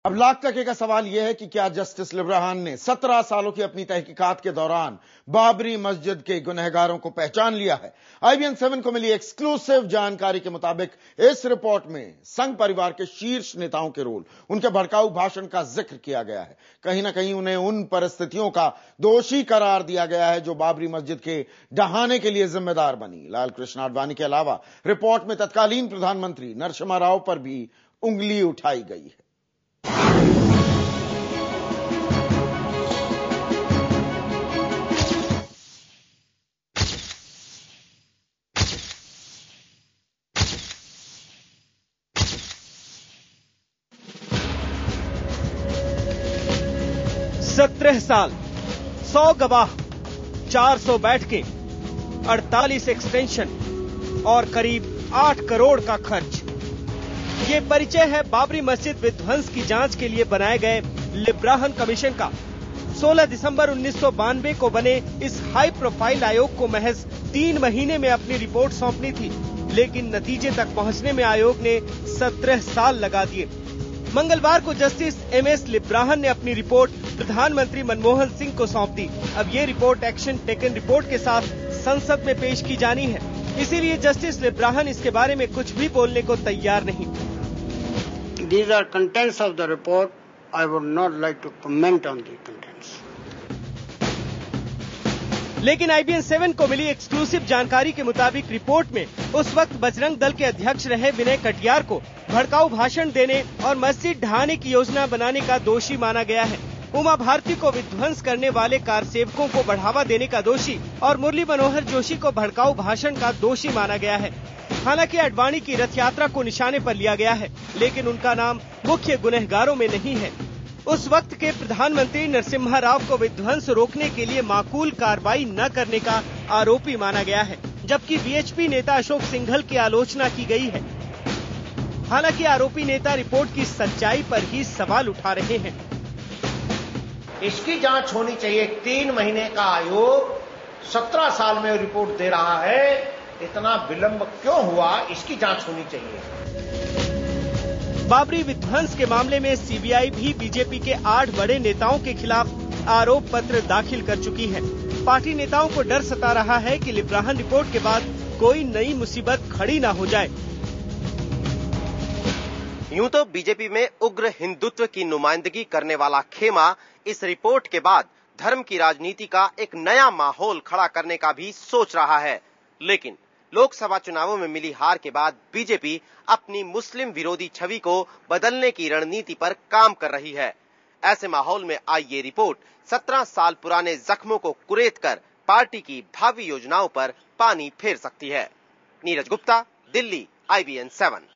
अब लाख टके का सवाल यह है कि क्या जस्टिस लिब्राहन ने 17 सालों की अपनी तहकीकात के दौरान बाबरी मस्जिद के गुनहगारों को पहचान लिया है। IBN 7 को मिली एक्सक्लूसिव जानकारी के मुताबिक इस रिपोर्ट में संघ परिवार के शीर्ष नेताओं के रोल, उनके भड़काऊ भाषण का जिक्र किया गया है। कहीं ना कहीं उन्हें उन परिस्थितियों का दोषी करार दिया गया है जो बाबरी मस्जिद के ढहाने के लिए जिम्मेदार बनी। लाल कृष्ण आडवाणी के अलावा रिपोर्ट में तत्कालीन प्रधानमंत्री नरसिम्हा राव पर भी उंगली उठाई गई है। सत्रह साल, 100 गवाह, 400 बैठकें, 48 एक्सटेंशन और करीब 8 करोड़ का खर्च। ये परिचय है बाबरी मस्जिद विध्वंस की जांच के लिए बनाए गए लिब्राहन कमीशन का। 16 दिसंबर 1992 को बने इस हाई प्रोफाइल आयोग को महज 3 महीने में अपनी रिपोर्ट सौंपनी थी, लेकिन नतीजे तक पहुंचने में आयोग ने 17 साल लगा दिए। मंगलवार को जस्टिस MS लिब्राहन ने अपनी रिपोर्ट प्रधानमंत्री मनमोहन सिंह को सौंप दी। अब ये रिपोर्ट एक्शन टेकन रिपोर्ट के साथ संसद में पेश की जानी है, इसीलिए जस्टिस लिब्राहन इसके बारे में कुछ भी बोलने को तैयार नहीं। These are contents of the report. I would not like to comment on the contents. लेकिन IBN 7 को मिली एक्सक्लूसिव जानकारी के मुताबिक रिपोर्ट में उस वक्त बजरंग दल के अध्यक्ष रहे विनय कटियार को भड़काऊ भाषण देने और मस्जिद ढहाने की योजना बनाने का दोषी माना गया है। उमा भारती को विध्वंस करने वाले कारसेवकों को बढ़ावा देने का दोषी और मुरली मनोहर जोशी को भड़काऊ भाषण का दोषी माना गया है। हालांकि आडवाणी की रथ यात्रा को निशाने पर लिया गया है, लेकिन उनका नाम मुख्य गुनहगारों में नहीं है। उस वक्त के प्रधानमंत्री नरसिम्हा राव को विध्वंस रोकने के लिए माकूल कार्रवाई न करने का आरोपी माना गया है, जबकि BHP नेता अशोक सिंघल की आलोचना की गई है। हालांकि आरोपी नेता रिपोर्ट की सच्चाई पर ही सवाल उठा रहे हैं। इसकी जांच होनी चाहिए। 3 महीने का आयोग 17 साल में रिपोर्ट दे रहा है, इतना विलंब क्यों हुआ? इसकी जांच होनी चाहिए। बाबरी विध्वंस के मामले में CBI भी बीजेपी के 8 बड़े नेताओं के खिलाफ आरोप पत्र दाखिल कर चुकी है। पार्टी नेताओं को डर सता रहा है कि लिब्राहन रिपोर्ट के बाद कोई नई मुसीबत खड़ी न हो जाए। यूं तो बीजेपी में उग्र हिंदुत्व की नुमाइंदगी करने वाला खेमा इस रिपोर्ट के बाद धर्म की राजनीति का एक नया माहौल खड़ा करने का भी सोच रहा है, लेकिन लोकसभा चुनावों में मिली हार के बाद बीजेपी अपनी मुस्लिम विरोधी छवि को बदलने की रणनीति पर काम कर रही है। ऐसे माहौल में आई ये रिपोर्ट 17 साल पुराने जख्मों को कुरेद कर पार्टी की भावी योजनाओं पर पानी फेर सकती है। नीरज गुप्ता, दिल्ली, IBN 7।